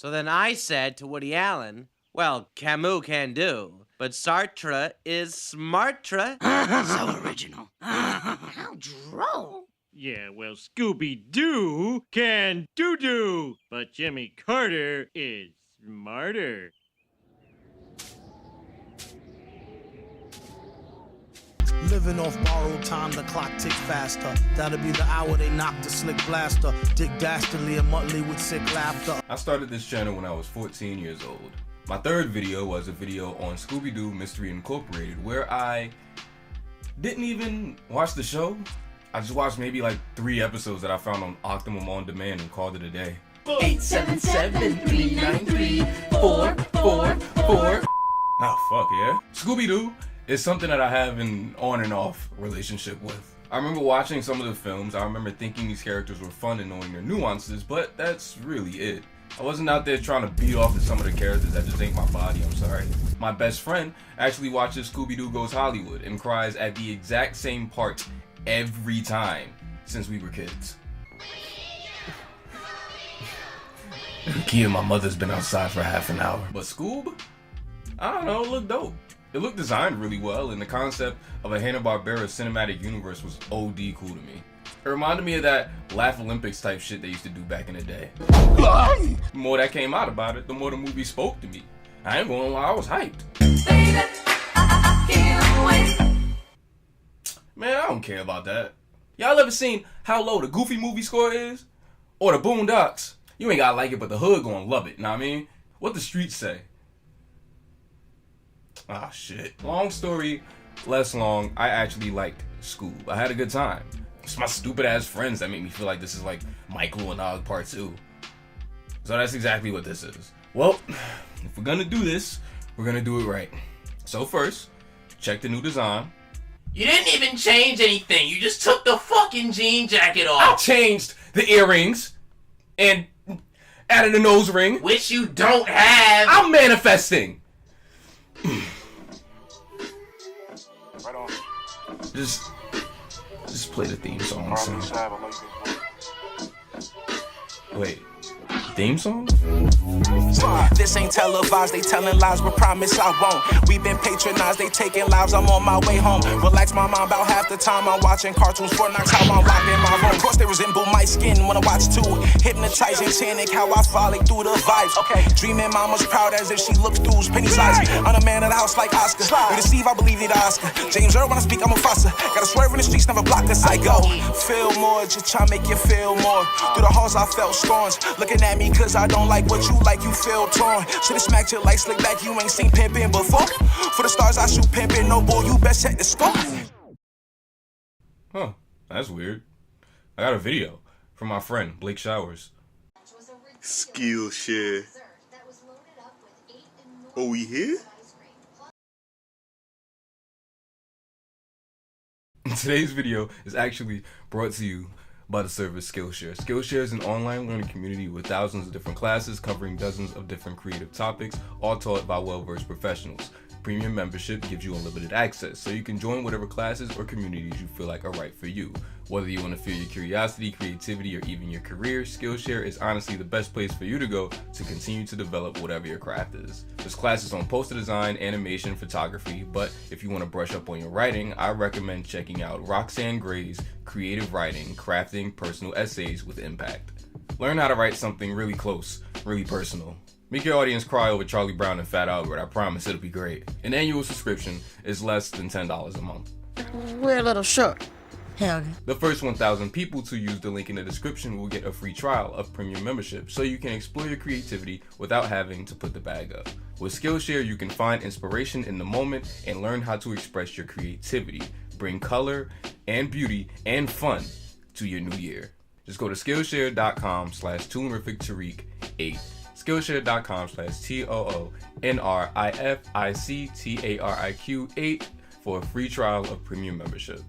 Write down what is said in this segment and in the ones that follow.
So then I said to Woody Allen, well, Camus can do, but Sartre is smartre. So original. How droll. Yeah, well, Scooby-Doo can do, but Jimmy Carter is smarter. Living off borrowed time, the clock ticks faster. That'll be the hour they knock the slick blaster. Dick Dastardly and Muttley with sick laughter. I started this channel when I was 14 years old. My third video was a video on Scooby-Doo Mystery Incorporated, where I didn't even watch the show. I just watched maybe like 3 episodes that I found on Optimum On Demand and called it a day. 877-393-444. Ah, fuck yeah. Scooby-Doo is something that I have an on and off relationship with. I remember watching some of the films. I remember thinking these characters were fun and knowing their nuances, but that's really it. I wasn't out there trying to beat off to some of the characters. That just ain't my body, I'm sorry. My best friend actually watches Scooby-Doo Goes Hollywood and cries at the exact same part every time since we were kids. The key and my mother's been outside for half an hour. But Scoob? I don't know, it looked dope. It looked designed really well, and the concept of a Hanna-Barbera cinematic universe was OD cool to me. It reminded me of that Laugh Olympics type shit they used to do back in the day. The more that came out about it, the more the movie spoke to me. I ain't gonna lie, I was hyped. Baby, I can't wait. Man, I don't care about that. Y'all ever seen how low the Goofy movie score is? Or the Boondocks? You ain't gotta like it, but the hood gonna love it, know what I mean? What the streets say? Ah, shit. Long story, less long, I actually liked SCOOB. I had a good time. It's my stupid ass friends that make me feel like this is like Michael and Og Part 2. So that's exactly what this is. Well, if we're gonna do this, we're gonna do it right. So first, check the new design. You didn't even change anything. You just took the fucking jean jacket I off. changed the earrings and added a nose ring. Which you don't have. I'm manifesting. Right on. Just play the theme song. Son. Wait, theme song? This ain't televised, they telling lies, but promise I won't. We been patronized, they taking lives, I'm on my way home. Relax my mind about half the time I'm watching cartoons for nights, how I'm locked in my room. Of course they resemble my skin when I watch Tout. Hypnotizing, tannic, how I frolic through the vibes. Okay, dreaming mama's proud as if she looks through Penny's eyes. I'm a man of the house like Oscar. We deceive, I believe need Oscar. James Earl when I speak, I'm a Fossa. Gotta swerve in the streets, never block us. I go, feel more, just try make you feel more. Through the halls I felt scorns, looking at me cause I don't like what you like, you feel torn. Should've smacked you like slick back, you ain't seen pimpin' before. For the stars I shoot pimpin', no boy, you best set the score. Huh, that's weird. I got a video from my friend, Blake Showers. Skillshare. Oh, we here? Today's video is actually brought to you by the service Skillshare. Skillshare is an online learning community with thousands of different classes covering dozens of different creative topics, all taught by well-versed professionals. Premium membership gives you unlimited access, so you can join whatever classes or communities you feel like are right for you. Whether you want to fuel your curiosity, creativity, or even your career, Skillshare is honestly the best place for you to go to continue to develop whatever your craft is. There's classes on poster design, animation, photography, but if you want to brush up on your writing, I recommend checking out Roxanne Gray's Creative Writing, Crafting Personal Essays with Impact. Learn how to write something really close, really personal. Make your audience cry over Charlie Brown and Fat Albert. I promise it'll be great. An annual subscription is less than $10 a month. We're a little short. Hell yeah. The first 1,000 people to use the link in the description will get a free trial of premium membership, so you can explore your creativity without having to put the bag up. With Skillshare, you can find inspiration in the moment and learn how to express your creativity, bring color and beauty and fun to your new year. Just go to Skillshare.com/Toonrifictariq8. Skillshare.com/TOONRIFICTARIQ8 for a free trial of premium membership.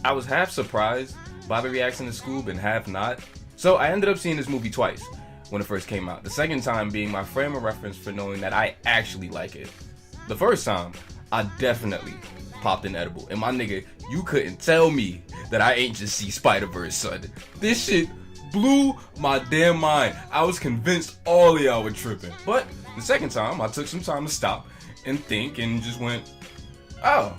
I was half surprised by the reaction to Scoob and half not. So I ended up seeing this movie twice when it first came out. The second time being my frame of reference for knowing that I actually like it. The first time, I definitely popped an edible. And my nigga, you couldn't tell me that I ain't just see Spider-Verse, son. This shit blew my damn mind. I was convinced all of y'all were tripping. But the second time, I took some time to stop and think and just went, oh,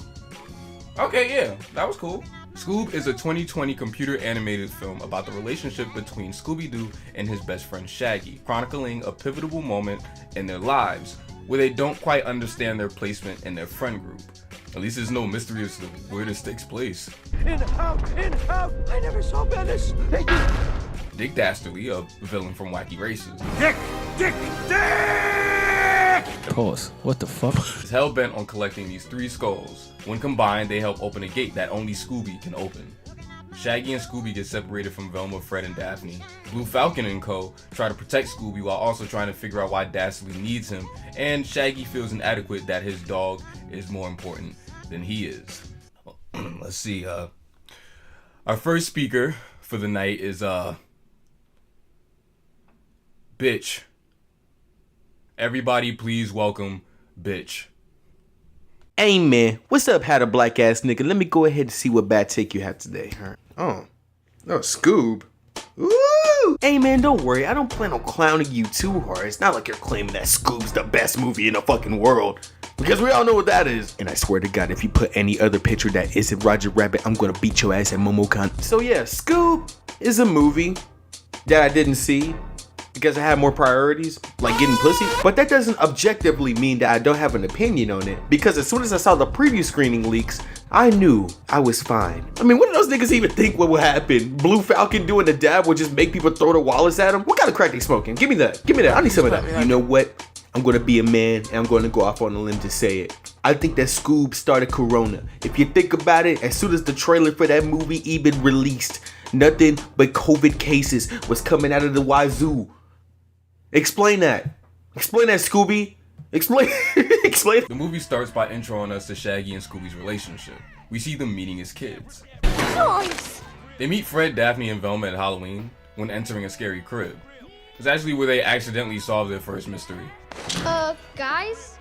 okay, yeah, that was cool. Scoob is a 2020 computer animated film about the relationship between Scooby-Doo and his best friend Shaggy, chronicling a pivotal moment in their lives where they don't quite understand their placement in their friend group. At least there's no mystery as to where this takes place. In, out, I never saw Venice. Dick Dastardly, a villain from Wacky Races, Dick! Pause. What the fuck? is hell-bent on collecting these 3 skulls. When combined, they help open a gate that only Scooby can open. Shaggy and Scooby get separated from Velma, Fred, and Daphne. Blue Falcon and co. try to protect Scooby while also trying to figure out why Dastardly needs him, and Shaggy feels inadequate that his dog is more important than he is. Let's see, our first speaker for the night is, Bitch. Everybody please welcome Bitch. Hey man, what's up, had a black ass nigga? Let me go ahead and see what bad take you have today. Oh, Scoob. Ooh! Hey man, don't worry, I don't plan on clowning you too hard. It's not like you're claiming that Scoob's the best movie in the fucking world. Because we all know what that is. And I swear to God, if you put any other picture that isn't Roger Rabbit, I'm gonna beat your ass at MomoCon. So yeah, Scoob is a movie that I didn't see because I had more priorities, like getting pussy. But that doesn't objectively mean that I don't have an opinion on it, because as soon as I saw the preview screening leaks, I knew I was fine. I mean, what do those niggas even think what will happen? Blue Falcon doing the dab will just make people throw their wallets at him? What kind of crack they smoking? Give me that. I need some of that. You know what? I'm gonna be a man and I'm gonna go off on a limb to say it. I think that Scoob started Corona. If you think about it, as soon as the trailer for that movie even released, nothing but COVID cases was coming out of the wazoo. Explain that. Explain that, Scooby. Explain. Explain. The movie starts by introing us to Shaggy and Scooby's relationship. We see them meeting as kids. Nice. They meet Fred, Daphne, and Velma at Halloween when entering a scary crib. It's actually where they accidentally solve their first mystery. Guys?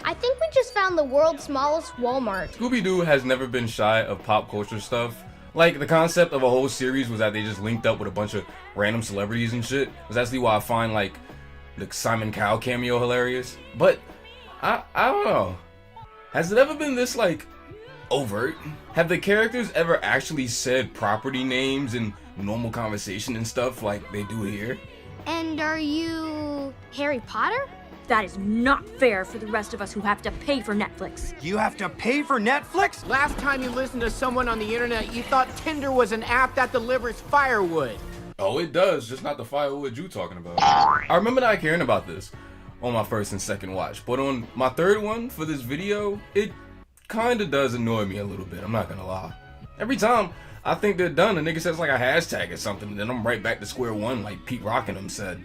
I think we just found the world's smallest Walmart. Scooby-Doo has never been shy of pop culture stuff. Like, the concept of a whole series was that they just linked up with a bunch of random celebrities and shit. That's actually why I find, like, the Simon Cowell cameo hilarious. But, I don't know. Has it ever been this, like, overt? Have the characters ever actually said property names in normal conversation and stuff like they do here? And are you Harry Potter? That is not fair for the rest of us who have to pay for Netflix. You have to pay for Netflix? Last time you listened to someone on the internet, you thought Tinder was an app that delivers firewood. Oh, it does, just not the firewood you talking about. I remember not caring about this on my first and second watch, but on my third one for this video, it kinda does annoy me a little bit, I'm not gonna lie. Every time I think they're done, the nigga says like a hashtag or something, and then I'm right back to square one like Pete Rockingham said.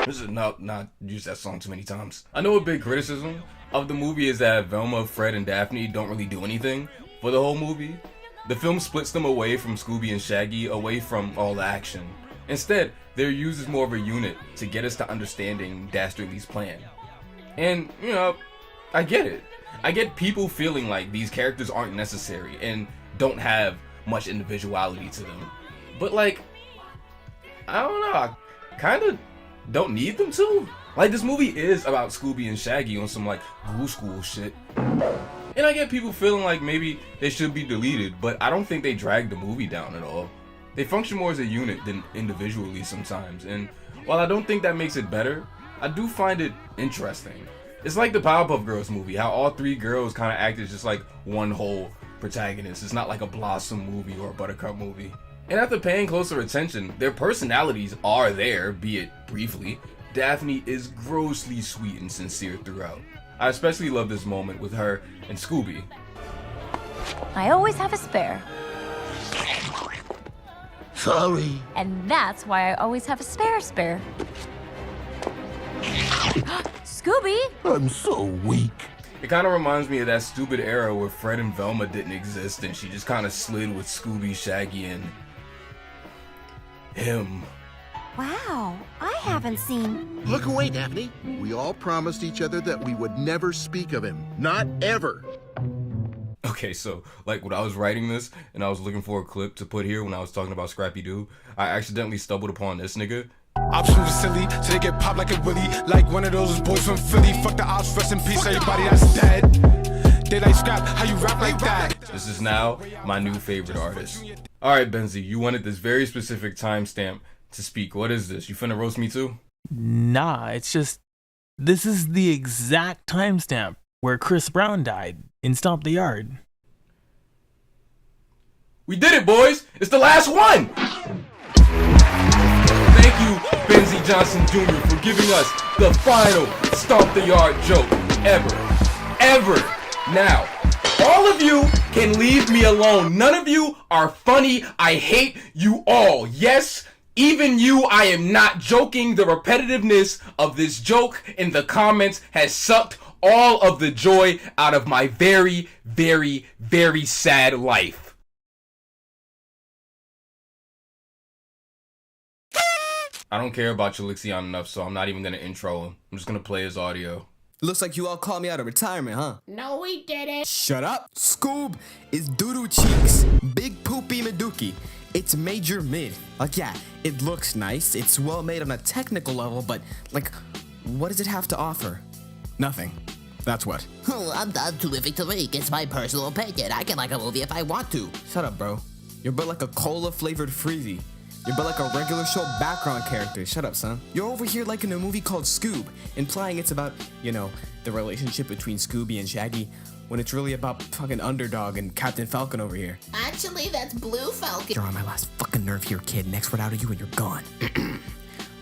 This is not used that song too many times. I know a big criticism of the movie is that Velma, Fred, and Daphne don't really do anything for the whole movie. The film splits them away from Scooby and Shaggy, away from all the action. Instead, they're used as more of a unit to get us to understanding Dastardly's plan. And, you know, I get it. I get people feeling like these characters aren't necessary and don't have much individuality to them. But like, I don't know, I kinda don't need them to. Like, this movie is about Scooby and Shaggy on some like Ghoul School shit. And I get people feeling like maybe they should be deleted, but I don't think they drag the movie down at all. They function more as a unit than individually sometimes, and while I don't think that makes it better, I do find it interesting. It's like the Powerpuff Girls movie, how all 3 girls kind of act as just like one whole protagonist. It's not like a Blossom movie or a Buttercup movie. And after paying closer attention, their personalities are there, be it briefly. Daphne is grossly sweet and sincere throughout. I especially love this moment with her and Scooby. I always have a spare. Sorry. And that's why I always have a spare. Scooby! I'm so weak. It kind of reminds me of that stupid era where Fred and Velma didn't exist and she just kind of slid with Scooby, Shaggy, and him. Wow, I haven't seen... Look away, Daphne. We all promised each other that we would never speak of him. Not ever. Okay, so, like, when I was writing this, and I was looking for a clip to put here when I was talking about Scrappy-Doo, I accidentally stumbled upon this nigga. Ops super silly, so they get popped like a willy. Like one of those boys from Philly. Fuck the ops, rest in peace, everybody that's dead. They like Scrap, how you rap like that? This is now my new favorite artist. Alright, Benzie, you wanted this very specific timestamp to speak. What is this? You finna roast me too? Nah, it's just... This is the exact timestamp where Chris Brown died in Stomp the Yard. We did it, boys! It's the last one! Thank you, Benzie Johnson Jr., for giving us the final Stomp the Yard joke ever. Now, all of you can leave me alone. None of you are funny. I hate you all. Yes, even you, I am not joking. The repetitiveness of this joke in the comments has sucked all of the joy out of my very, very, very sad life. I don't care about Chalixion enough, so I'm not even gonna intro him. I'm just gonna play his audio. Looks like you all called me out of retirement, huh? No, we didn't. Shut up. SCOOB is doodoo cheeks. Big poopy Meduki. It's major mid. Like, yeah, it looks nice. It's well made on a technical level, but, like, what does it have to offer? Nothing. That's what. Oh, I'm not terrific to read. It's my personal opinion. I can like a movie if I want to. Shut up, bro. You're built like a cola-flavored freezy. You're built like a regular show background character. Shut up, son. You're over here like in a movie called SCOOB, implying it's about, you know, the relationship between Scooby and Shaggy, when it's really about fucking Underdog and Captain Falcon over here. Actually, that's Blue Falcon. You're on my last fucking nerve here, kid. Next word out of you and you're gone.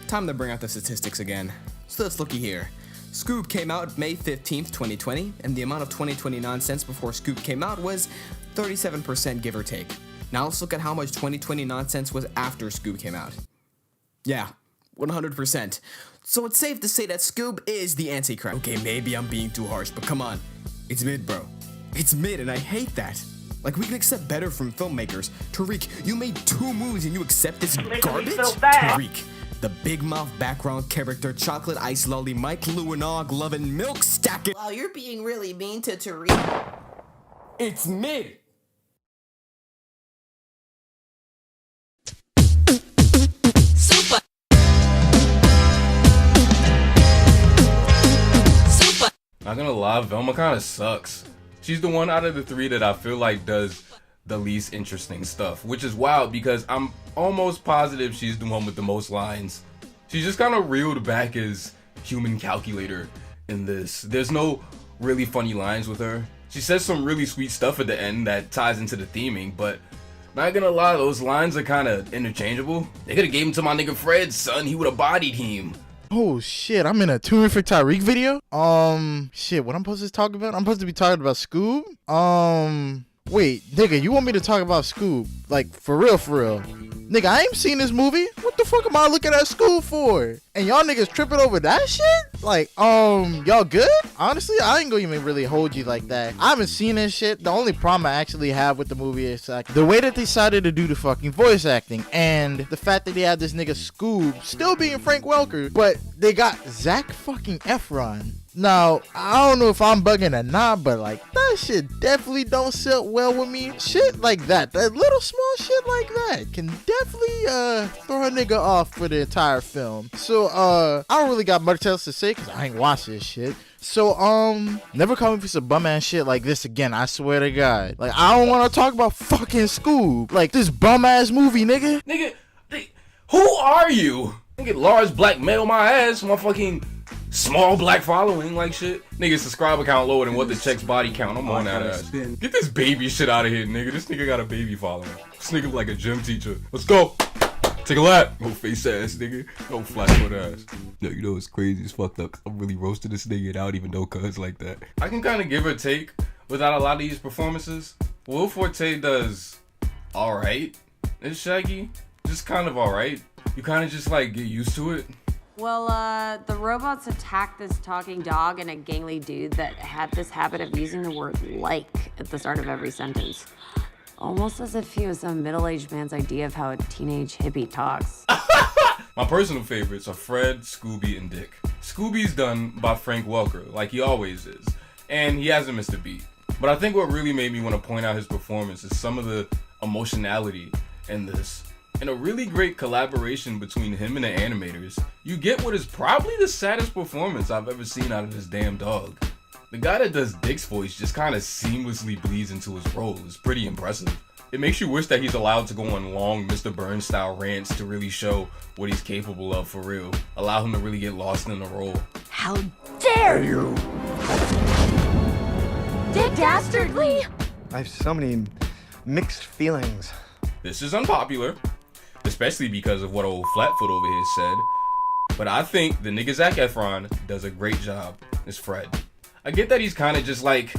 Time to bring out the statistics again. So let's looky here. SCOOB came out May 15th, 2020, and the amount of 2020 nonsense before SCOOB came out was 37% give or take. Now let's look at how much 2020 nonsense was after SCOOB came out. Yeah, 100%. So it's safe to say that SCOOB is the Antichrist. Okay, maybe I'm being too harsh, but come on. It's mid, bro. It's mid, and I hate that. Like, we can accept better from filmmakers. Tariq, you made 2 movies and you accept this garbage? Tariq, the big mouth background character, chocolate ice lolly, Mike Lewinog, loving milk stacking. Wow, you're being really mean to Tariq. It's mid. Not gonna lie, Velma kinda sucks. She's the one out of the 3 that I feel like does the least interesting stuff, which is wild because I'm almost positive she's the one with the most lines. She's just kinda reeled back as human calculator in this. There's no really funny lines with her. She says some really sweet stuff at the end that ties into the theming, but not gonna lie, those lines are kinda interchangeable. They could've gave him to my nigga Fred, son. He would've bodied him. Oh shit, I'm in a Terrific Tyreek video? Shit, what I'm supposed to talk about? I'm supposed to be talking about SCOOB? Wait, nigga, you want me to talk about SCOOB? Like, for real, for real? Nigga, I ain't seen this movie. What the fuck am I looking at SCOOB for? And y'all niggas tripping over that shit? Like, y'all good? Honestly, I ain't gonna even really hold you like that. I haven't seen this shit. The only problem I actually have with the movie is like the way that they decided to do the fucking voice acting and the fact that they had this nigga SCOOB still being Frank Welker, but they got Zac fucking Efron. Now, I don't know if I'm bugging or not, but like that shit definitely don't sit well with me. Shit like that little small shit like that can definitely throw a nigga off for the entire film. So I don't really got much else to say because I ain't watched this shit. So never call me for some bum ass shit like this again. I swear to God. Like I don't want to talk about fucking SCOOB. Like this bum ass movie, nigga. Nigga, who are you? Nigga, large black male my ass, my fucking small black following, like shit. Nigga, subscriber count lower than what the check's body count. I'm on that ass. Get this baby shit out of here, nigga. This nigga got a baby following. This nigga like a gym teacher. Let's go. Take a lap. No face ass, nigga. No flat foot ass. Yo, you know what's crazy? It's fucked up. I'm really roasting this nigga and I don't even know cuz like that. I can kind of give or take without a lot of these performances. Will Forte does alright. It's Shaggy. Just kind of alright. You kind of just like get used to it. Well, the robots attacked this talking dog and a gangly dude that had this habit of using the word like at the start of every sentence. Almost as if he was some middle-aged man's idea of how a teenage hippie talks. My personal favorites are Fred, Scooby, and Dick. Scooby's done by Frank Welker, like he always is, and he hasn't missed a beat. But I think what really made me want to point out his performance is some of the emotionality in this. And a really great collaboration between him and the animators. You get what is probably the saddest performance I've ever seen out of this damn dog. The guy that does Dick's voice just kind of seamlessly bleeds into his role. It's pretty impressive. It makes you wish that he's allowed to go on long Mr. Burns style rants to really show what he's capable of for real. Allow him to really get lost in the role. How dare you! Dick Dastardly! I have so many mixed feelings. This is unpopular, especially because of what old Flatfoot over here said, but I think the nigga Zac Efron does a great job as Fred. I get that he's kind of just like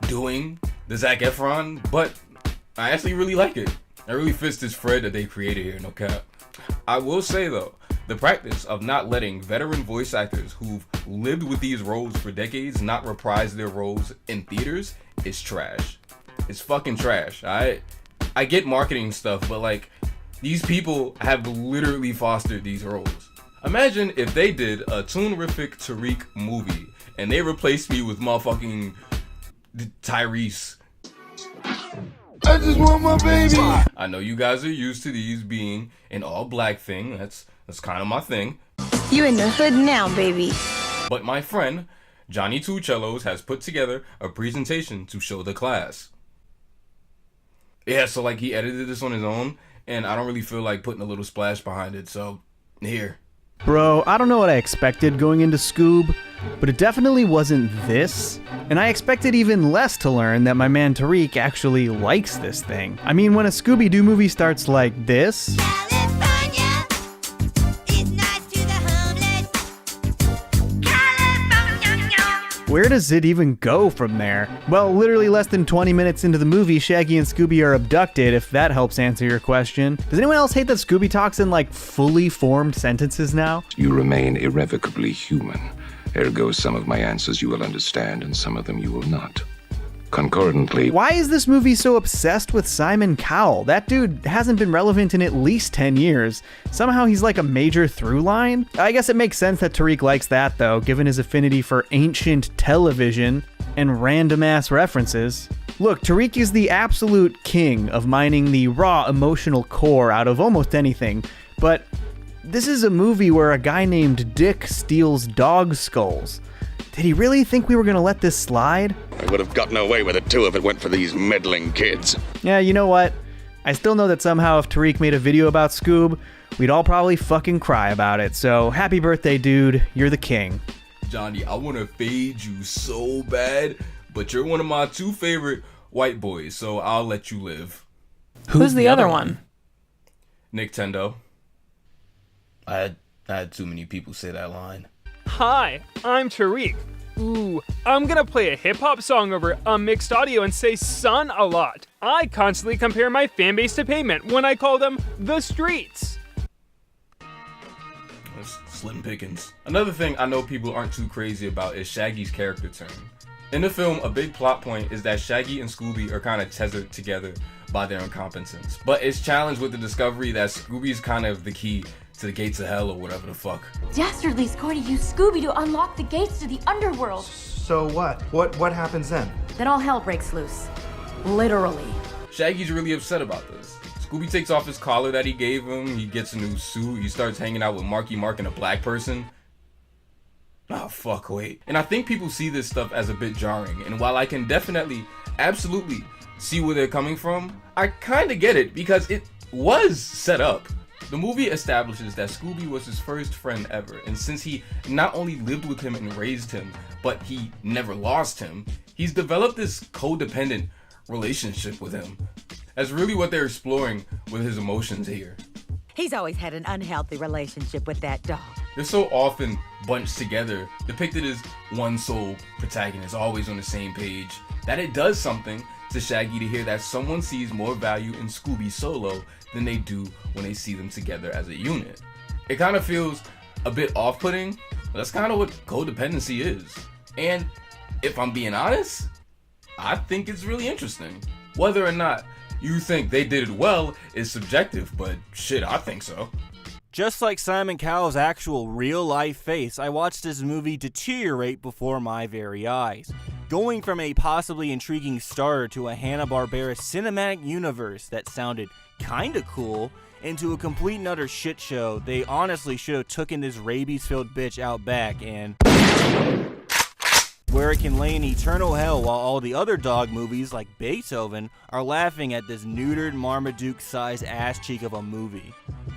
doing the Zac Efron, but I actually really like it. It really fits this Fred that they created here, no cap. I will say though, the practice of not letting veteran voice actors who've lived with these roles for decades not reprise their roles in theaters is trash. It's fucking trash. I get marketing stuff, but like, these people have literally fostered these roles. Imagine if they did a Toonerific Tariq movie and they replaced me with motherfucking Tyrese. I just want my baby. I know you guys are used to these being an all black thing. That's kind of my thing. You in the hood now, baby. But my friend, Johnny Two Cellos, has put together a presentation to show the class. Yeah, so like he edited this on his own, and I don't really feel like putting a little splash behind it, so here. Bro, I don't know what I expected going into SCOOB, but it definitely wasn't this. And I expected even less to learn that my man Tariq actually likes this thing. I mean, when a Scooby-Doo movie starts like this... where does it even go from there? Well, literally less than 20 minutes into the movie, Shaggy and Scooby are abducted, if that helps answer your question. Does anyone else hate that Scooby talks in like fully formed sentences now? You remain irrevocably human. Ergo, some of my answers you will understand and some of them you will not. Concurrently... why is this movie so obsessed with Simon Cowell? That dude hasn't been relevant in at least 10 years. Somehow he's like a major through line? I guess it makes sense that Tariq likes that though, given his affinity for ancient television and random ass references. Look, Tariq is the absolute king of mining the raw emotional core out of almost anything, but this is a movie where a guy named Dick steals dog skulls. Did he really think we were gonna let this slide? I would have gotten away with it too if it went for these meddling kids. Yeah, you know what? I still know that somehow if Tariq made a video about SCOOB, we'd all probably fucking cry about it. So happy birthday, dude. You're the king. Johnny, I want to fade you so bad, but you're one of my two favorite white boys, so I'll let you live. Who's the other one? Nintendo. I had too many people say that line. Hi, I'm Tariq. Ooh, I'm gonna play a hip-hop song over a mixed audio and say son a lot. I constantly compare my fanbase to Pavement when I call them the streets. That's slim pickings. Another thing I know people aren't too crazy about is Shaggy's character turn. In the film, a big plot point is that Shaggy and Scooby are kind of tethered together by their incompetence. But it's challenged with the discovery that Scooby's kind of the key to the gates of hell or whatever the fuck. Dastardly's going to use Scooby to unlock the gates to the underworld. So what? What happens then? Then all hell breaks loose. Literally. Shaggy's really upset about this. Scooby takes off his collar that he gave him, he gets a new suit, he starts hanging out with Marky Mark and a black person. Oh fuck, wait. And I think people see this stuff as a bit jarring, and while I can definitely, absolutely see where they're coming from, I kinda get it because it was set up. The movie establishes that Scooby was his first friend ever, and since he not only lived with him and raised him, but he never lost him, he's developed this codependent relationship with him. That's really what they're exploring with his emotions here. He's always had an unhealthy relationship with that dog. They're so often bunched together, depicted as one sole protagonist, always on the same page, that it does something to Shaggy to hear that someone sees more value in Scooby solo than they do when they see them together as a unit. It kind of feels a bit off-putting. That's kind of what codependency is. And if I'm being honest, I think it's really interesting. Whether or not you think they did it well is subjective, but shit, I think so. Just like Simon Cowell's actual real-life face, I watched this movie deteriorate before my very eyes. Going from a possibly intriguing starter to a Hanna-Barbera cinematic universe that sounded kinda cool, into a complete and utter shit show, they honestly should have taken this rabies-filled bitch out back and where it can lay in eternal hell while all the other dog movies, like Beethoven, are laughing at this neutered Marmaduke-sized ass cheek of a movie.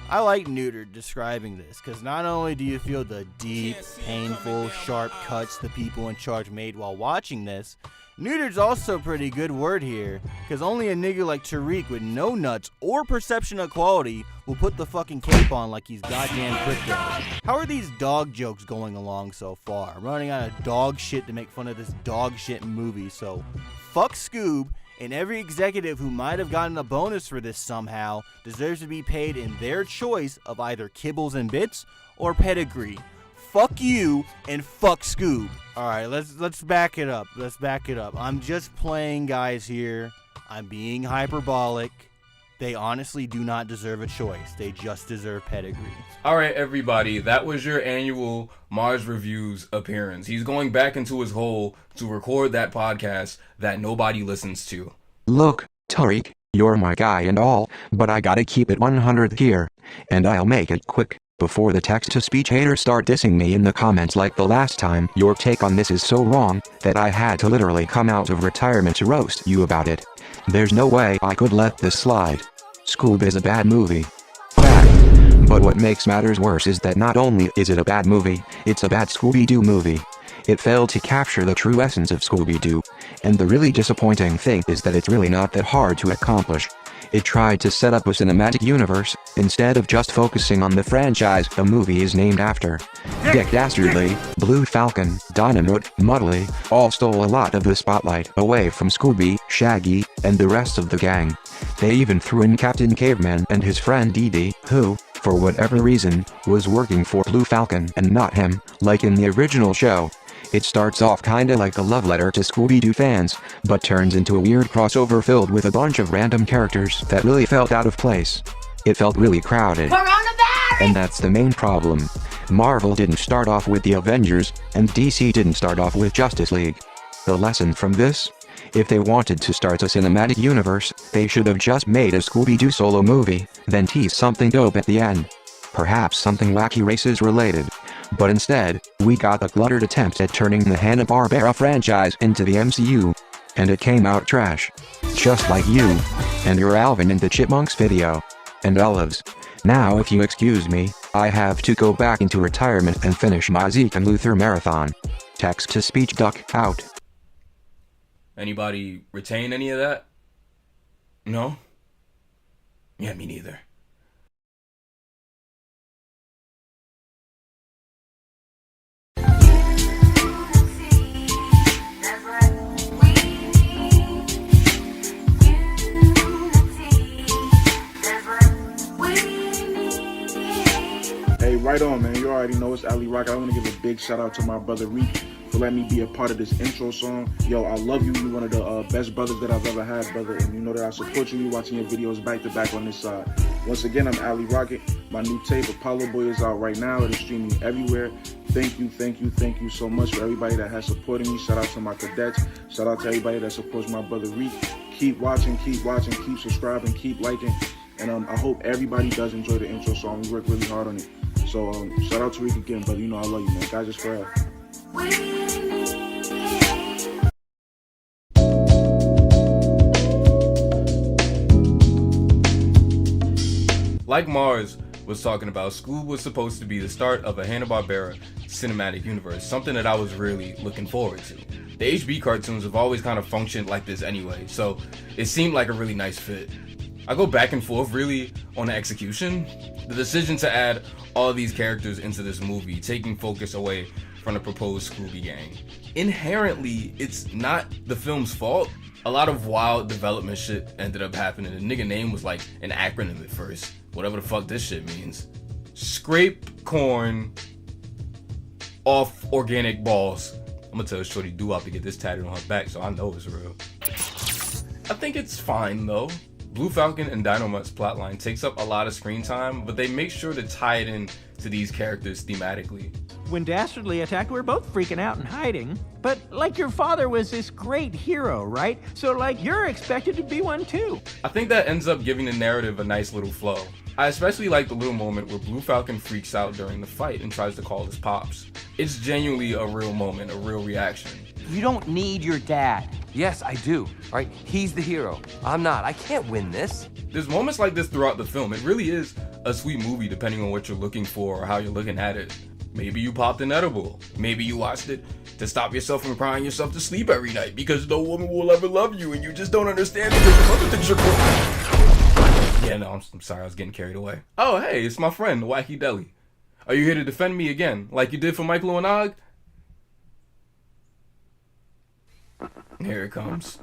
I like neutered describing this, because not only do you feel the deep, painful, sharp cuts the people in charge made while watching this, neutered's also a pretty good word here, because only a nigga like Tariq with no nuts or perception of quality will put the fucking cape on like he's goddamn crypto. How are these dog jokes going along so far? I'm running out of dog shit to make fun of this dog shit movie, so fuck SCOOB, and every executive who might have gotten a bonus for this somehow deserves to be paid in their choice of either kibbles and bits or pedigree. Fuck you and fuck SCOOB. Alright, let's back it up. Let's back it up. I'm just playing, guys, here. I'm being hyperbolic. They honestly do not deserve a choice. They just deserve pedigree. Alright, everybody, that was your annual Mars Reviews appearance. He's going back into his hole to record that podcast that nobody listens to. Look, Tariq, you're my guy and all, but I gotta keep it 100 here. And I'll make it quick, before the text-to-speech haters start dissing me in the comments like the last time. Your take on this is so wrong, that I had to literally come out of retirement to roast you about it. There's no way I could let this slide. SCOOB is a bad movie. Fact. But what makes matters worse is that not only is it a bad movie, it's a bad Scooby-Doo movie. It failed to capture the true essence of Scooby-Doo. And the really disappointing thing is that it's really not that hard to accomplish. It tried to set up a cinematic universe, instead of just focusing on the franchise the movie is named after. Dick Dastardly, Blue Falcon, Dynamite, Muttley, all stole a lot of the spotlight away from Scooby, Shaggy, and the rest of the gang. They even threw in Captain Caveman and his friend Dee Dee, who, for whatever reason, was working for Blue Falcon and not him, like in the original show. It starts off kinda like a love letter to Scooby-Doo fans, but turns into a weird crossover filled with a bunch of random characters that really felt out of place. It felt really crowded. And that's the main problem. Marvel didn't start off with the Avengers, and DC didn't start off with Justice League. The lesson from this? If they wanted to start a cinematic universe, they should have just made a Scooby-Doo solo movie, then tease something dope at the end. Perhaps something wacky races related. But instead, we got a cluttered attempt at turning the Hanna-Barbera franchise into the MCU. And it came out trash. Just like you. And your Alvin and the Chipmunks video. And Olives. Now if you excuse me, I have to go back into retirement and finish my Zeke and Luther marathon. Text-to-speech duck out. Anybody retain any of that? No? Yeah, me neither. Hey, right on, man. You already know it's Ali Rock. I want to give a big shout out to my brother Reek for letting me be a part of this intro song. Yo, I love you. You're one of the best brothers that I've ever had, brother. And you know that I support you. Watching your videos back to back on this side. Once again, I'm Ali Rocket. My new tape, Apollo Boy, is out right now. It is streaming everywhere. Thank you so much for everybody that has supported me. Shout out to my cadets. Shout out to everybody that supports my brother Reek. Keep watching, keep subscribing, keep liking. And I hope everybody does enjoy the intro song. We work really hard on it. So shout out to Reek again, brother. You know I love you, man. Guys, just forever. Like Mars was talking about, SCOOB was supposed to be the start of a Hanna-Barbera cinematic universe, something that I was really looking forward to. The HB cartoons have always kind of functioned like this anyway, so it seemed like a really nice fit. I go back and forth really on the execution. The decision to add all these characters into this movie, taking focus away from the proposed Scooby gang. Inherently, it's not the film's fault. A lot of wild development shit ended up happening. The nigga name was like an acronym at first. Whatever the fuck this shit means. Scrape corn, off organic balls. I'm gonna tell Shorty Doo-Wop to get this tatted on her back so I know it's real. I think it's fine though. Blue Falcon and Dynomutt's plotline takes up a lot of screen time, but they make sure to tie it in to these characters thematically. When Dastardly attacked, we were both freaking out and hiding. But, like, your father was this great hero, right? So, like, you're expected to be one too. I think that ends up giving the narrative a nice little flow. I especially like the little moment where Blue Falcon freaks out during the fight and tries to call his pops. It's genuinely a real moment, a real reaction. You don't need your dad. Yes, I do. All right, he's the hero. I'm not. I can't win this. There's moments like this throughout the film. It really is a sweet movie depending on what you're looking for or how you're looking at it. Maybe you popped an edible. Maybe you watched it to stop yourself from crying yourself to sleep every night because no woman will ever love you and you just don't understand because of other things you're going. Yeah, no, I'm sorry. I was getting carried away. Oh, hey, it's my friend, the Wacky Deli. Are you here to defend me again, like you did for Michael and Og? Here it comes.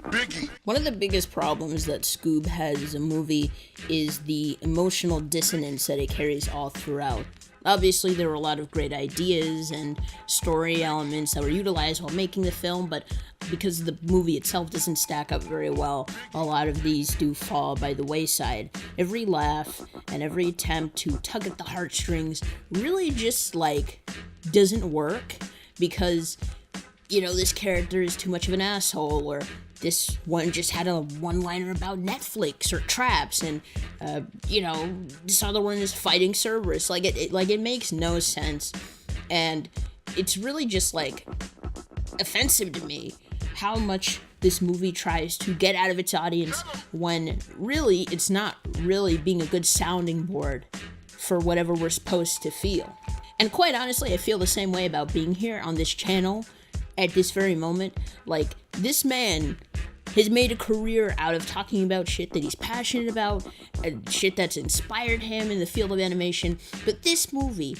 Biggie. One of the biggest problems that Scoob has as a movie is the emotional dissonance that it carries all throughout. Obviously, there were a lot of great ideas and story elements that were utilized while making the film, but because the movie itself doesn't stack up very well, a lot of these do fall by the wayside. Every laugh and every attempt to tug at the heartstrings really just, like, doesn't work because, you know, this character is too much of an asshole, or this one just had a one-liner about Netflix or traps, and you know, this other one is fighting Cerberus. Like it makes no sense, and it's really just like offensive to me how much this movie tries to get out of its audience when really it's not really being a good sounding board for whatever we're supposed to feel. And quite honestly, I feel the same way about being here on this channel at this very moment. Like, this man has made a career out of talking about shit that he's passionate about and shit that's inspired him in the field of animation. But this movie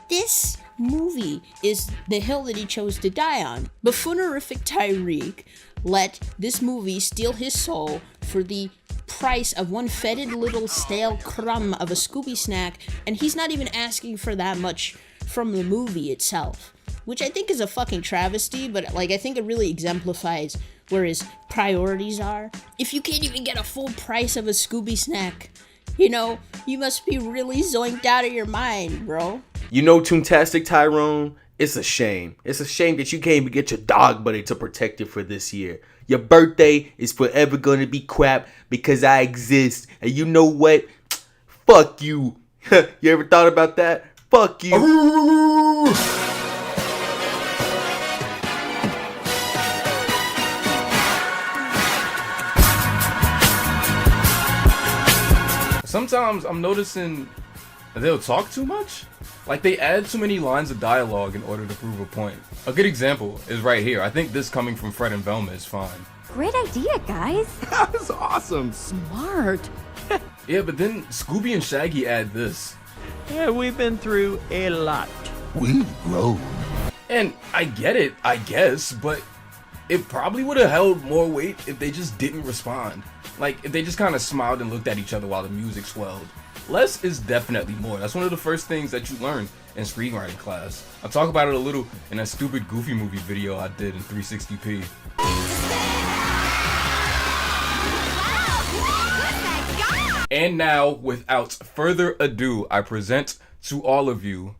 is the hill that he chose to die on. Buffoonerific Tyreek let this movie steal his soul for the price of one fetid little stale crumb of a Scooby snack, and he's not even asking for that much from the movie itself, which I think is a fucking travesty, but like I think it really exemplifies where his priorities are. If you can't even get a full price of a Scooby snack, you know, you must be really zoinked out of your mind, bro. You know, Toontastic Tyrone, it's a shame. It's a shame that you can't even get your dog buddy to protect you for this year. Your birthday is forever gonna be crap because I exist. And you know what? Fuck you. You ever thought about that? Fuck you. Sometimes I'm noticing they'll talk too much. Like, they add too many lines of dialogue in order to prove a point. A good example is right here. I think this coming from Fred and Velma is fine. Great idea, guys. That's awesome. Smart. Yeah, but then Scooby and Shaggy add this. Yeah, we've been through a lot. We grown. And I get it, I guess, but it probably would have held more weight if they just didn't respond. Like, if they just kind of smiled and looked at each other while the music swelled. Less is definitely more. That's one of the first things that you learn in screenwriting class. I talk about it a little in that stupid Goofy movie video I did in 360p. And now, without further ado, I present to all of you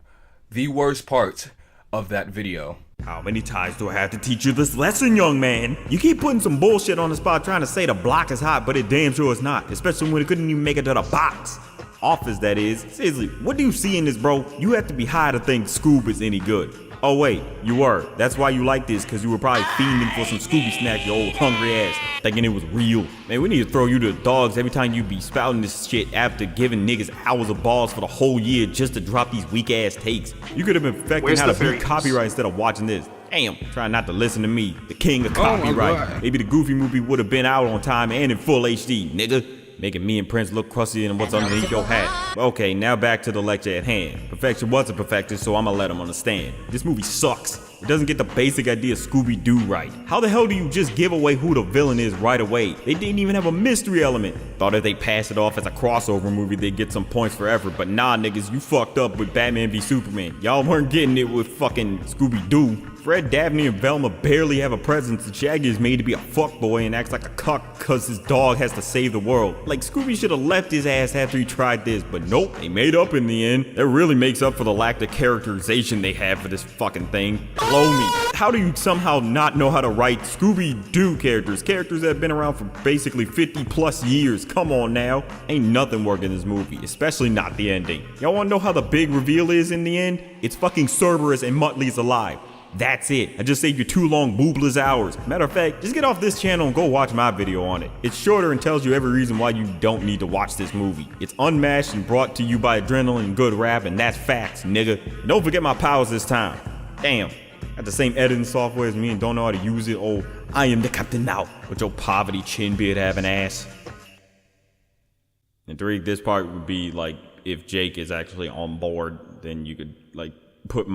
the worst part of that video. How many times do I have to teach you this lesson, young man? You keep putting some bullshit on the spot trying to say the block is hot, but it damn sure is not. Especially when it couldn't even make it to the box. Office, that is. Seriously, what do you see in this, bro? You have to be high to think Scoob is any good. Oh wait, you were. That's why you like this, because you were probably fiending for some Scooby snack, you old hungry ass, thinking it was real. Man, we need to throw you to the dogs every time you be spouting this shit after giving niggas hours of balls for the whole year just to drop these weak ass takes. You could have been perfecting how to beat copyright instead of watching this. Damn, trying not to listen to me, the king of copyright. Maybe the Goofy movie would have been out on time and in full HD, nigga. making me and Prince look crusty than what's underneath your hat. Okay, now back to the lecture at hand. Perfection wasn't perfected, so I'ma let him understand. This movie sucks. It doesn't get the basic idea of Scooby-Doo right. How the hell do you just give away who the villain is right away? They didn't even have a mystery element. Thought if they passed it off as a crossover movie, they'd get some points for effort, but nah niggas, you fucked up with Batman v Superman. Y'all weren't getting it with fucking Scooby-Doo. Fred, Dabney, and Velma barely have a presence, and Shaggy is made to be a fuckboy and acts like a cuck cause his dog has to save the world. Like, Scooby should have left his ass after he tried this, but nope, they made up in the end. That really makes up for the lack of characterization they had for this fucking thing. Blow me. How do you somehow not know how to write Scooby-Doo characters that have been around for basically 50 plus years? Come on now. Ain't nothing working in this movie, especially not the ending. Y'all wanna know how the big reveal is in the end? It's fucking Cerberus and Muttley's alive. That's it. I just saved you 2 long boobless hours. Matter of fact, just get off this channel and go watch my video on it. It's shorter and tells you every reason why you don't need to watch this movie. It's unmatched and brought to you by adrenaline and good rap, and that's facts, nigga. Don't forget my powers this time. Damn. Got the same editing software as me and don't know how to use it. Oh, I am the captain now. With your poverty chin beard having ass. And Tariq, this part would be like, if Jake is actually on board, then you could like put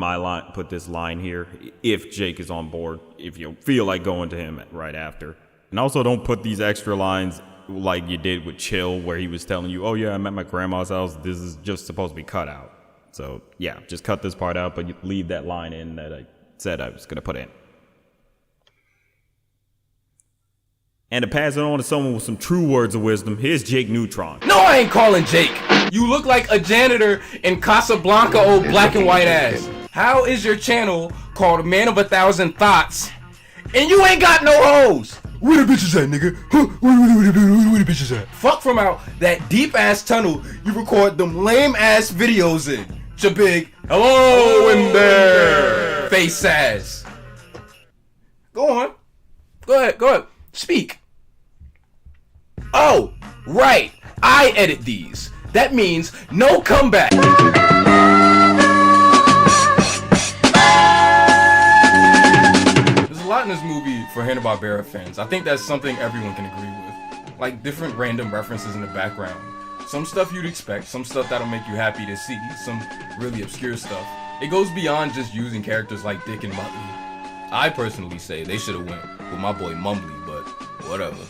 this line here, if Jake is on board, if you feel like going to him right after. And also don't put these extra lines like you did with Chill, where he was telling you, oh yeah, I'm at my grandma's house, this is just supposed to be cut out. So yeah, just cut this part out, but you leave that line in that I said I was gonna put in. And to pass it on to someone with some true words of wisdom, here's Jake Neutron. No, I ain't calling Jake. You look like a janitor in Casablanca, old black and white ass. How is your channel called Man of 1,000 Thoughts and you ain't got no hoes? Where the bitches at, nigga? Huh? Where the bitches at? Fuck from out that deep ass tunnel you record them lame ass videos in. Big hello in there, face ass. Go on. Go ahead. Speak. Oh, right. I edit these. That means no comeback. There's a lot in this movie for Hanna-Barbera fans. I think that's something everyone can agree with. Like different random references in the background. Some stuff you'd expect, some stuff that'll make you happy to see, some really obscure stuff. It goes beyond just using characters like Dick and Muttley. I personally say they should have went with my boy Mumbly, but whatever.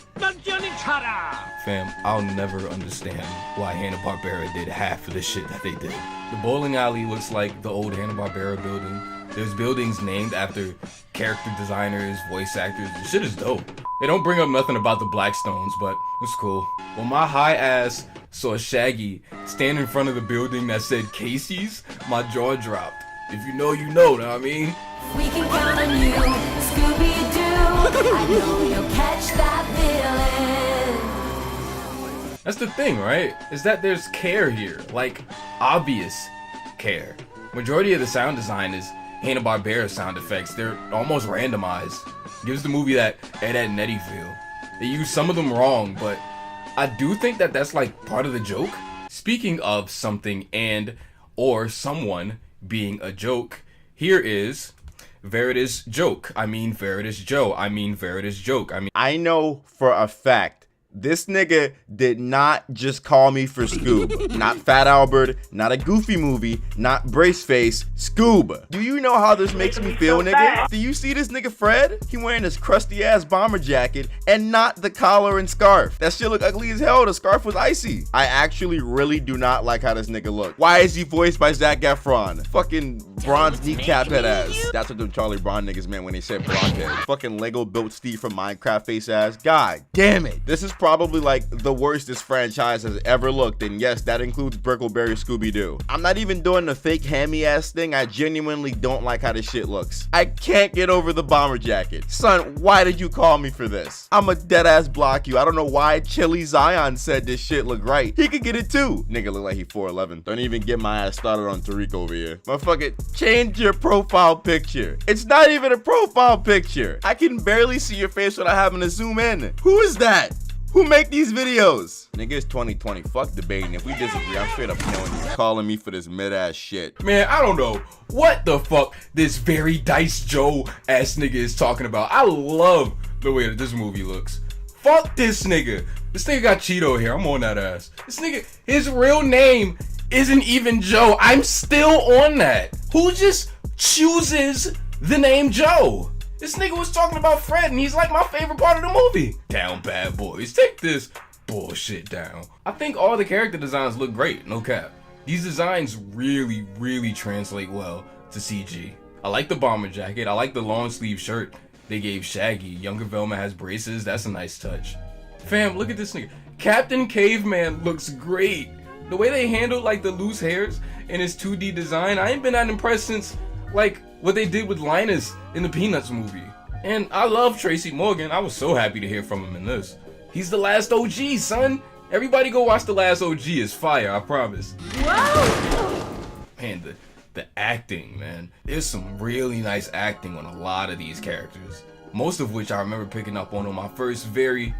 Fam, I'll never understand why Hanna-Barbera did half of the shit that they did. The bowling alley looks like the old Hanna-Barbera building. There's buildings named after character designers, voice actors. The shit is dope. They don't bring up nothing about the Blackstones, but it's cool. When my high ass saw Shaggy stand in front of the building that said Casey's, my jaw dropped. If you know, you know what I mean? We can count on you, Scooby-Doo. I know you'll catch that villain. That's the thing, right? Is that there's care here, like obvious care. Majority of the sound design is Hanna-Barbera sound effects. They're almost randomized. Gives the movie that Ed, Edd n Eddy feel. They use some of them wrong, but I do think that that's like part of the joke. Speaking of something and or someone being a joke, here is Veritas joke. I mean Veritas Joe. I mean Veritas joke. I know for a fact this nigga did not just call me for Scoob. Not Fat Albert, not a Goofy movie, not Braceface, Scoob. Do you know how this makes me feel, nigga? Do you see this nigga Fred? He wearing this crusty ass bomber jacket and not the collar and scarf. That shit look ugly as hell. The scarf was icy. I actually really do not like how this nigga look. Why is he voiced by Zac Efron? Fucking bronze kneecap head ass. That's what the Charlie Brown niggas meant when they said blockhead. Fucking Lego built Steve from Minecraft face ass. God damn it. This is probably like the worst this franchise has ever looked, and yes, that includes Brickleberry Scooby-Doo. I'm not even doing the fake hammy ass thing. I genuinely don't like how this shit looks. I can't get over the bomber jacket. Son, why did you call me for this? I'ma dead ass block you. I don't know why Chili Zion said this shit look right. He could get it too. Nigga look like he 4'11". Don't even get my ass started on Tariq over here. Motherfucker, change your profile picture. It's not even a profile picture. I can barely see your face without having to zoom in. Who is that? Who make these videos? Nigga, it's 2020. Fuck debating. If we disagree, I'm straight up killing you. Calling me for this mid-ass shit. Man, I don't know what the fuck this very Dice Joe ass nigga is talking about. I love the way that this movie looks. Fuck this nigga. This nigga got Cheeto here. I'm on that ass. This nigga, his real name isn't even Joe. I'm still on that. Who just chooses the name Joe? This nigga was talking about Fred, and he's like my favorite part of the movie. Down bad boys. Take this bullshit down. I think all the character designs look great, no cap. These designs really translate well to CG. I like the bomber jacket. I like the long sleeve shirt they gave Shaggy. Younger Velma has braces. That's a nice touch. Fam, look at this nigga. Captain Caveman looks great. The way they handled like the loose hairs in his 2D design, I ain't been that impressed since like what they did with Linus in the Peanuts movie. And I love Tracy Morgan. I was so happy to hear from him in this. He's the last OG, son. Everybody go watch The Last OG. It's fire, I promise. Whoa! Man, the acting, man. There's some really nice acting on a lot of these characters. Most of which I remember picking up on my first very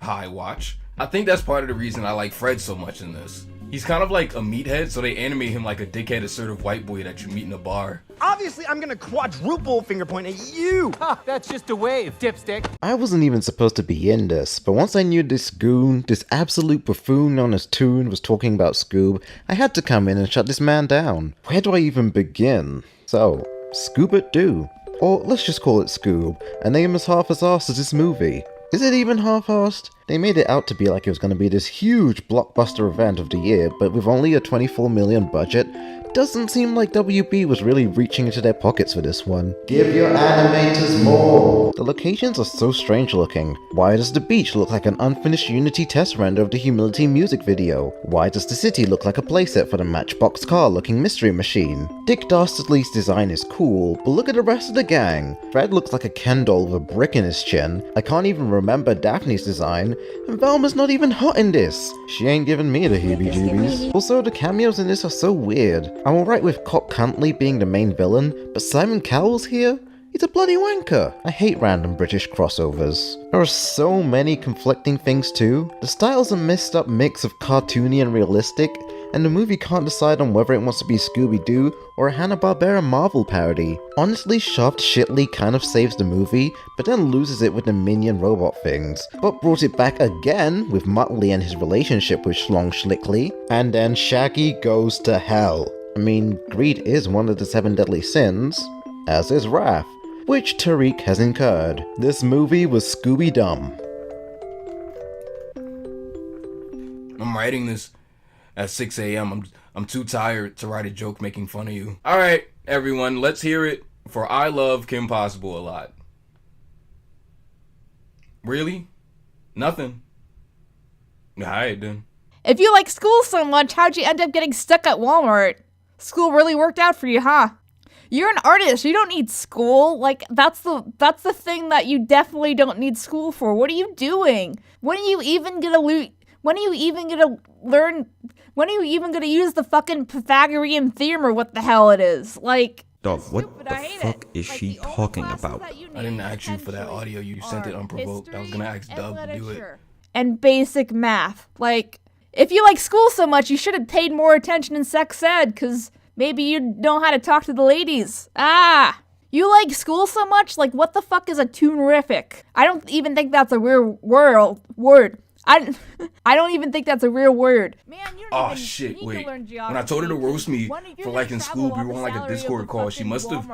high watch. I think that's part of the reason I like Fred so much in this. He's kind of like a meathead, so they animate him like a dickhead assertive white boy that you meet in a bar. Obviously, I'm gonna quadruple finger point at you! Ha, that's just a wave, dipstick. I wasn't even supposed to be in this, but once I knew this goon, this absolute buffoon known as Toon, was talking about SCOOB, I had to come in and shut this man down. Where do I even begin? So, SCOOB it do. Or let's just call it SCOOB, a name as half-assed as this movie. Is it even half-assed? They made it out to be like it was going to be this huge blockbuster event of the year, but with only a $24 million budget, doesn't seem like WB was really reaching into their pockets for this one. Give your animators more! The locations are so strange looking. Why does the beach look like an unfinished Unity test render of the Humility music video? Why does the city look like a playset for the Matchbox car looking mystery machine? Dick Dastardly's design is cool, but look at the rest of the gang. Fred looks like a Ken doll with a brick in his chin. I can't even remember Daphne's design, and Velma's not even hot in this. She ain't giving me the heebie-jeebies. Also, the cameos in this are so weird. I'm alright with Cop Cantley being the main villain, but Simon Cowell's here? He's a bloody wanker. I hate random British crossovers. There are so many conflicting things too. The style's a messed up mix of cartoony and realistic, and the movie can't decide on whether it wants to be Scooby-Doo or a Hanna-Barbera Marvel parody. Honestly, Shaft Shitley kind of saves the movie, but then loses it with the minion robot things, but brought it back again with Muttley and his relationship with Schlong Schlickly, and then Shaggy goes to hell. I mean, greed is one of the 7 deadly sins, as is wrath, which Tariq has incurred. This movie was Scooby-Dumb. I'm writing this at 6 a.m. I'm too tired to write a joke making fun of you. Alright, everyone, let's hear it for I love Kim Possible a lot. Really? Nothing? Alright then. If you like school so much, how'd you end up getting stuck at Walmart? School really worked out for you, huh? You're an artist. You don't need school. Like, that's the thing that you definitely don't need school for. What are you doing? When are you even gonna when are you even gonna use the fucking Pythagorean theorem or what the hell it is? Like, dog, what the fuck is she talking about? I didn't ask you for that audio. You sent it unprovoked. I was gonna ask Dub to do it. And basic math. Like, if you like school so much, you should have paid more attention in sex ed, cause maybe you know how to talk to the ladies. Ah! You like school so much? Like, what the fuck is a tunerific? I don't even think that's a real word. I don't even think that's a real word. Man, oh shit, wait. When I told her to roast me for liking school, we were on like a Discord call. She must have,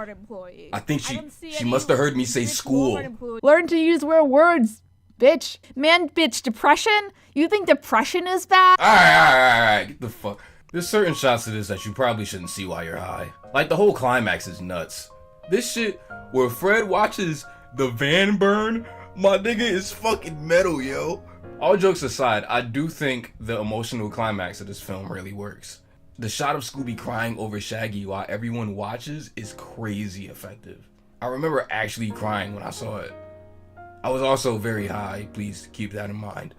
I think she must have heard me say school. Learn to use real words, bitch. Man, bitch, depression? You think depression is bad? Alright, get the fuck. There's certain shots of this that you probably shouldn't see while you're high. Like, the whole climax is nuts. This shit where Fred watches the van burn, my nigga, is fucking metal, yo. All jokes aside, I do think the emotional climax of this film really works. The shot of Scooby crying over Shaggy while everyone watches is crazy effective. I remember actually crying when I saw it. I was also very high, please keep that in mind.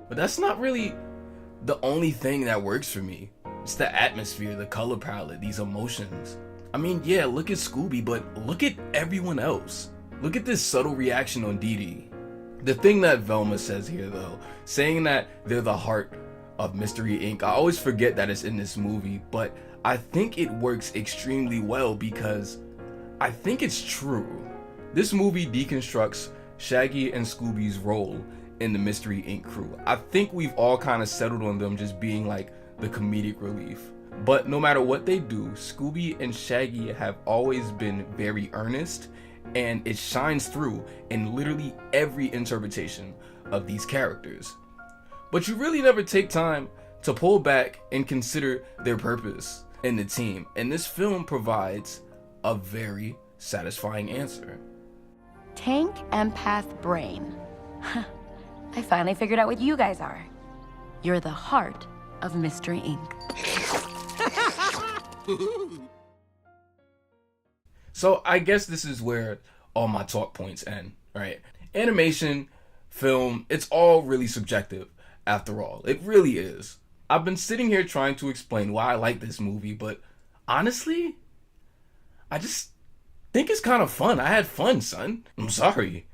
But that's not really the only thing that works for me. It's the atmosphere, the color palette, these emotions. I mean, yeah, look at Scooby, but look at everyone else. Look at this subtle reaction on Dee Dee. The thing that Velma says here, though, saying that they're the heart of Mystery Inc., I always forget that it's in this movie, but I think it works extremely well because I think it's true. This movie deconstructs Shaggy and Scooby's role in the Mystery Inc. crew. I think we've all kind of settled on them just being like the comedic relief. But no matter what they do, Scooby and Shaggy have always been very earnest, and it shines through in literally every interpretation of these characters. But you really never take time to pull back and consider their purpose in the team, and this film provides a very satisfying answer. Tank, empath, brain. I finally figured out what you guys are. You're the heart of Mystery Inc. So I guess this is where all my talk points end, right? Animation, film, it's all really subjective after all. It really is. I've been sitting here trying to explain why I like this movie, but honestly, I just think it's kind of fun. I had fun, son. I'm sorry.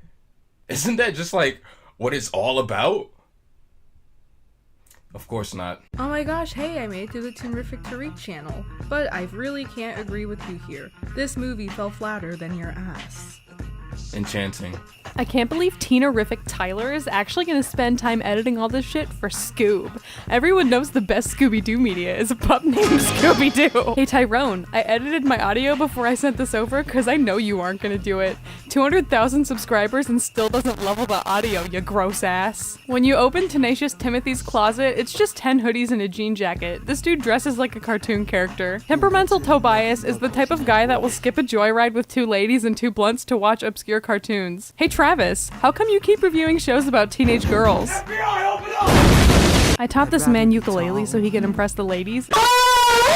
Isn't that just like what it's all about? Of course not. Oh my gosh, hey, I made it to the Terrific Tariq channel. But I really can't agree with you here. This movie fell flatter than your ass. Enchanting. I can't believe Tina-rific Tyler is actually going to spend time editing all this shit for SCOOB. Everyone knows the best Scooby-Doo media is a pup named Scooby-Doo. Hey Tyrone, I edited my audio before I sent this over because I know you aren't going to do it. 200,000 subscribers and still doesn't level the audio, you gross ass. When you open Tenacious Timothy's closet, it's just 10 hoodies and a jean jacket. This dude dresses like a cartoon character. Temperamental Tobias is the type of guy that will skip a joyride with 2 ladies and 2 blunts to watch obscure cartoons. Hey Travis, how come you keep reviewing shows about teenage girls? FBI, open up! I taught this man ukulele so he could impress the ladies,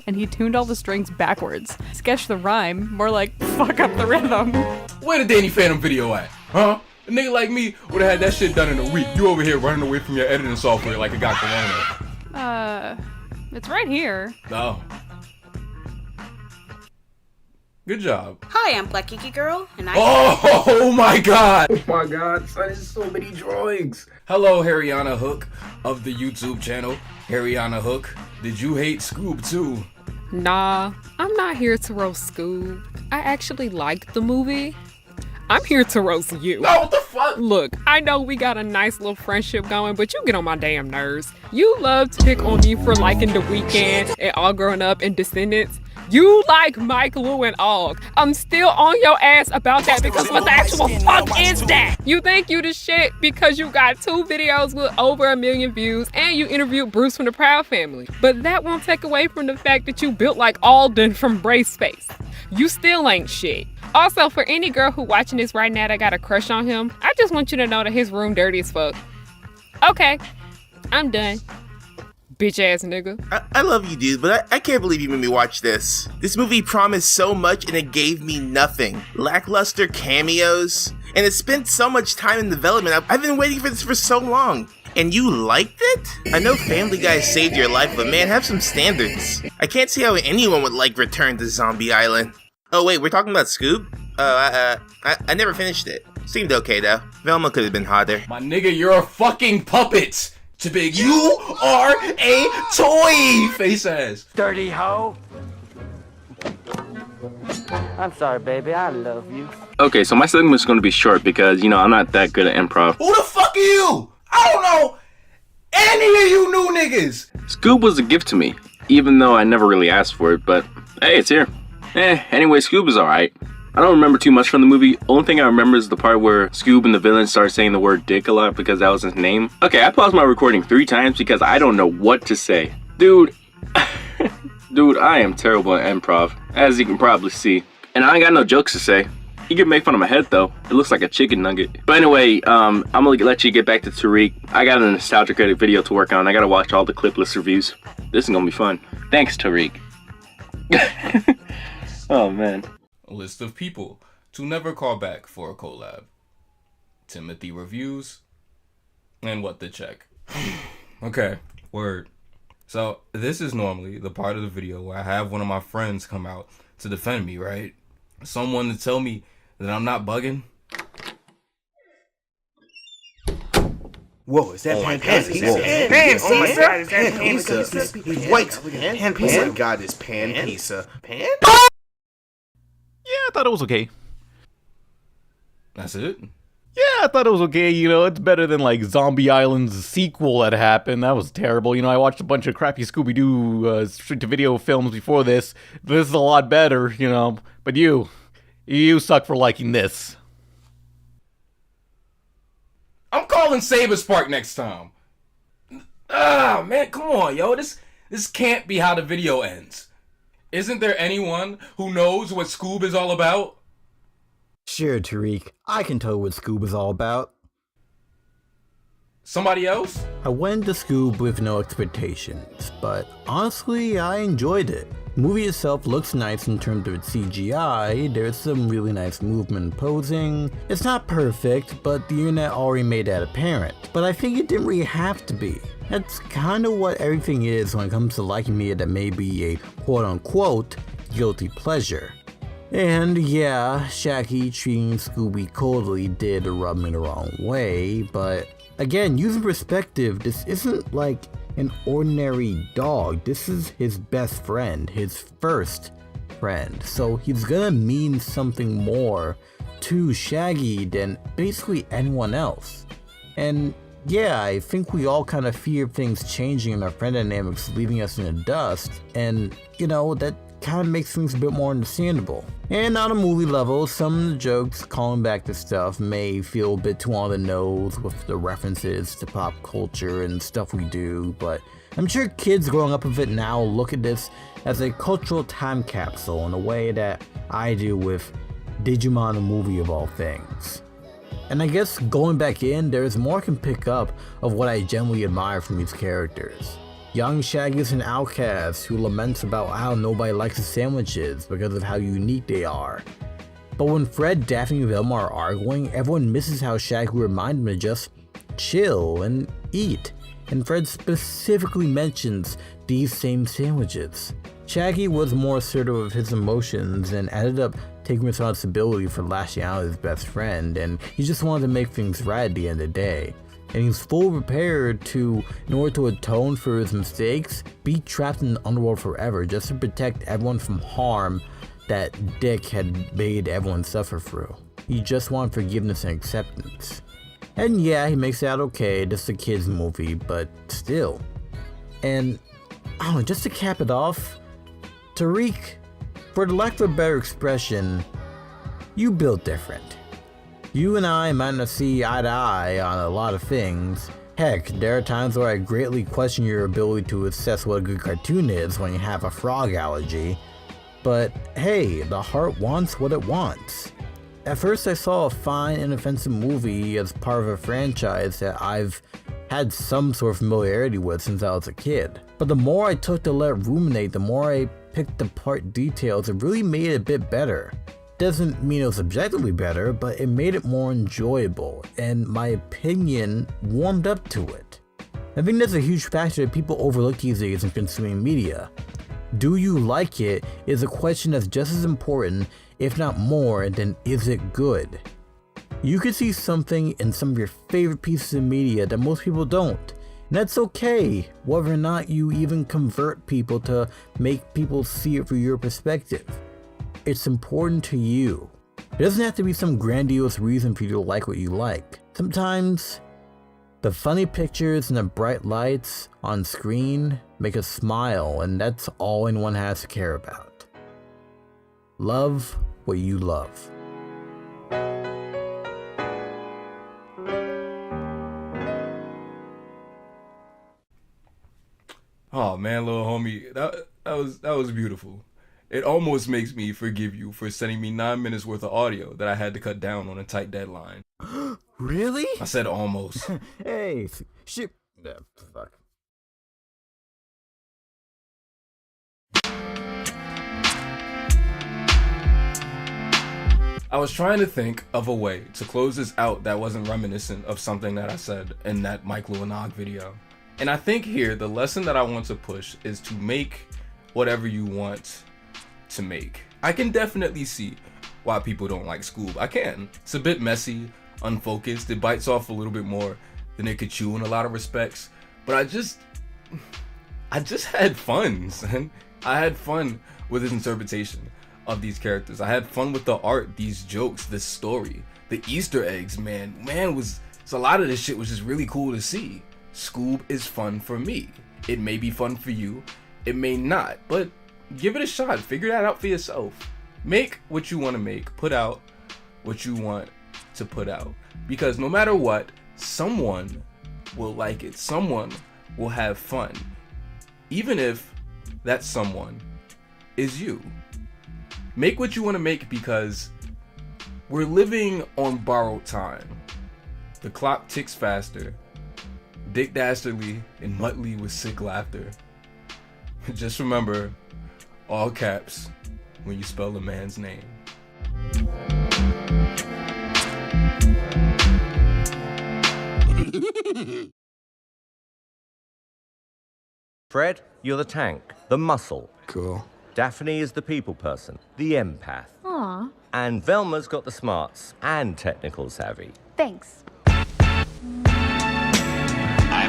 and he tuned all the strings backwards. Sketch the rhyme, more like fuck up the rhythm. Where the Danny Phantom video at? Huh? A nigga like me would've had that shit done in a week. You over here running away from your editing software like it got corona. It's right here. No. Good job. Hi, I'm Black Geeky Girl, and I. Oh my god! Oh my god, son, there's so many drawings. Hello, Harriana Hook of the YouTube channel. Harriana Hook, did you hate SCOOB too? Nah, I'm not here to roast SCOOB. I actually liked the movie. I'm here to roast you. No, what the fuck? Look, I know we got a nice little friendship going, but you get on my damn nerves. You love to pick on me for liking The Weeknd and All Grown Up and Descendants. You like Mike, Lou, and Og. I'm still on your ass about that because what the actual fuck is that? You think you the shit because you got 2 videos with over 1 million views and you interviewed Bruce from the Proud Family. But that won't take away from the fact that you built like Alden from Brace Face. You still ain't shit. Also, for any girl who watching this right now that got a crush on him, I just want you to know that his room dirty as fuck. Okay, I'm done. Bitch ass nigga. I love you, dude, but I can't believe you made me watch this. This movie promised so much and it gave me nothing. Lackluster cameos, and it spent so much time in development. I've been waiting for this for so long. And you liked it? I know Family Guy saved your life, but man, have some standards. I can't see how anyone would like Return to Zombie Island. Oh wait, we're talking about SCOOB? I never finished it. Seemed okay though. Velma could have been hotter. My nigga, you're a fucking puppet! To big, you are a toy! Face ass. Dirty hoe. I'm sorry, baby. I love you. Okay, so my segment's gonna be short because, I'm not that good at improv. Who the fuck are you? I don't know any of you new niggas! SCOOB was a gift to me, even though I never really asked for it, but hey, it's here. Anyway, SCOOB is alright. I don't remember too much from the movie. Only thing I remember is the part where SCOOB and the villain start saying the word dick a lot because that was his name. Okay, I paused my recording 3 times because I don't know what to say. Dude, I am terrible at improv, as you can probably see. And I ain't got no jokes to say. You can make fun of my head though. It looks like a chicken nugget. But anyway, I'm gonna let you get back to Tariq. I got a nostalgia credit video to work on. I gotta watch all the clipless reviews. This is gonna be fun. Thanks, Tariq. Oh man. A list of people to never call back for a collab. Timothy reviews. And what the check. Okay, word. So this is normally the part of the video where I have one of my friends come out to defend me, right? Someone to tell me that I'm not bugging. Whoa, is that Oh my pan God, pizza? is that Pan pizza? Oh my pizza? God, is that Pan pan pizza? pizza? He's Pan white. pizza? Pan Oh pizza? my God, it's pan pizza. Pan? Yeah, I thought it was okay. That's it? Yeah, I thought it was okay. You know, it's better than like Zombie Island's sequel that happened. That was terrible. You know, I watched a bunch of crappy Scooby-Doo straight-to-video films before this. This is a lot better, you know. But you suck for liking this. I'm calling Sabers Park next time. Ah, man, come on, yo. This can't be how the video ends. Isn't there anyone who knows what SCOOB is all about? Sure, Tariq. I can tell you what SCOOB is all about. Somebody else? I went to SCOOB with no expectations, but honestly, I enjoyed it. The movie itself looks nice in terms of its CGI, there's some really nice movement and posing. It's not perfect, but the internet already made that apparent. But I think it didn't really have to be. That's kind of what everything is when it comes to liking media that may be a quote-unquote guilty pleasure. And yeah, Shaggy treating Scooby coldly did rub me the wrong way, but again, using perspective, this isn't like an ordinary dog. This is his best friend, his first friend. So he's gonna mean something more to Shaggy than basically anyone else. And yeah, I think we all kind of fear things changing and our friend dynamics leaving us in the dust, and you know, that kind of makes things a bit more understandable. And on a movie level, some of the jokes calling back to stuff may feel a bit too on the nose with the references to pop culture and stuff we do, but I'm sure kids growing up with it now look at this as a cultural time capsule in a way that I do with Digimon the movie of all things. And I guess going back in, there's more I can pick up of what I genuinely admire from these characters. Young Shaggy is an outcast who laments about how nobody likes his sandwiches because of how unique they are. But when Fred, Daphne, and Velma are arguing, everyone misses how Shaggy reminds them to just chill and eat. And Fred specifically mentions these same sandwiches. Shaggy was more assertive of his emotions and ended up taking responsibility for lashing out at his best friend, and he just wanted to make things right at the end of the day. And he's fully prepared to, in order to atone for his mistakes, be trapped in the underworld forever just to protect everyone from harm that Dick had made everyone suffer through. He just wanted forgiveness and acceptance. And yeah, he makes it out okay, just a kid's movie, but still. And, I don't know, just to cap it off, Tariq, for the lack of a better expression, you built different. You and I might not see eye to eye on a lot of things. Heck, there are times where I greatly question your ability to assess what a good cartoon is when you have a frog allergy. But hey, the heart wants what it wants. At first I saw a fine, inoffensive movie as part of a franchise that I've had some sort of familiarity with since I was a kid. But the more I took to let it ruminate, the more I picked apart details, it really made it a bit better. Doesn't mean it was objectively better, but it made it more enjoyable, and my opinion warmed up to it. I think that's a huge factor that people overlook these days in consuming media. Do you like it is a question that's just as important, if not more, than is it good? You could see something in some of your favorite pieces of media that most people don't. And that's okay, whether or not you even convert people to make people see it from your perspective. It's important to you. It doesn't have to be some grandiose reason for you to like what you like. Sometimes, the funny pictures and the bright lights on screen make us smile, and that's all anyone has to care about. Love what you love. Oh man, little homie, that was beautiful. It almost makes me forgive you for sending me 9 minutes worth of audio that I had to cut down on a tight deadline. Really? I said almost. Hey, shit. Fuck. I was trying to think of a way to close this out that wasn't reminiscent of something that I said in that Mike Lewinog video. And I think here the lesson that I want to push is to make whatever you want to make. I can definitely see why people don't like SCOOB. I can. It's a bit messy, unfocused, it bites off a little bit more than it could chew in a lot of respects. But I just had fun, son. I had fun with his interpretation of these characters. I had fun with the art, these jokes, this story, the Easter eggs, man. So a lot of this shit was just really cool to see. Scoob is fun for me. It may be fun for you. It may not, but give it a shot. Figure that out for yourself. Make what you want to make. Put out what you want to put out. Because no matter what, someone will like it. Someone will have fun. Even if that someone is you. Make what you want to make, because we're living on borrowed time. The clock ticks faster. Dick Dastardly and Muttley with sick laughter. Just remember, all caps, when you spell a man's name. Fred, you're the tank, the muscle. Cool. Daphne is the people person, the empath. Aw, And Velma's got the smarts and technical savvy. thanks.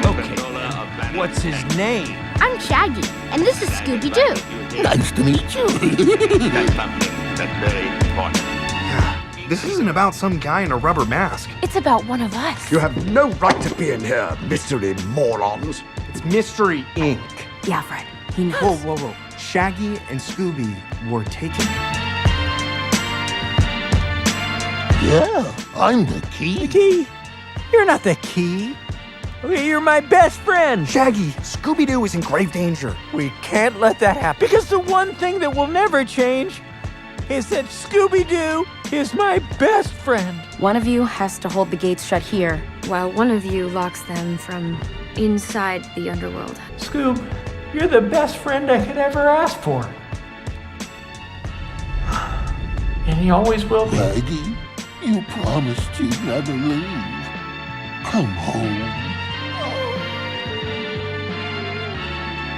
Okay. What's his name? I'm Shaggy, and this is Scooby-Doo. Nice to meet you. That's very important. This isn't about some guy in a rubber mask. It's about one of us. You have no right to be in here, mystery morons. It's Mystery Inc. Yeah, Fred, he knows. Whoa. Shaggy and Scooby were taken. Yeah, I'm the key. The key? You're not the key. Okay, you're my best friend. Shaggy, Scooby-Doo is in grave danger. We can't let that happen. Because the one thing that will never change is that Scooby-Doo is my best friend. One of you has to hold the gates shut here, While one of you locks them from inside the underworld. Scoob, you're the best friend I could ever ask for. And he always will be. Maggie, you promised you'd never leave. Come home.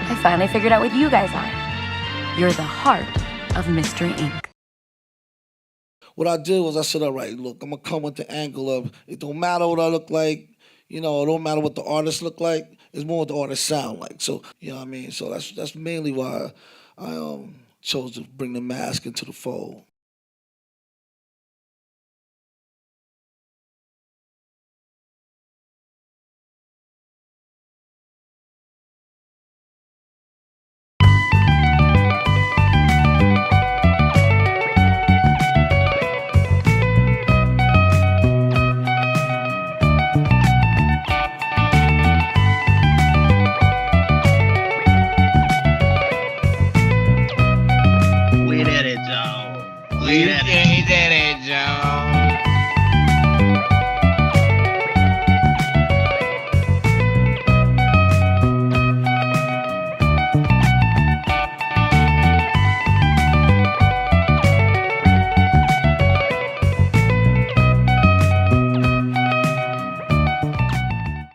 I finally figured out what you guys are. You're the heart of Mystery Inc. What I did was I said, all right, look, I'm going to come with the angle of it don't matter what I look like. You know, it don't matter what the artist look like. It's more what the artist sound like. So, you know what I mean? So that's mainly why I chose to bring the mask into the fold. We did it, Joe.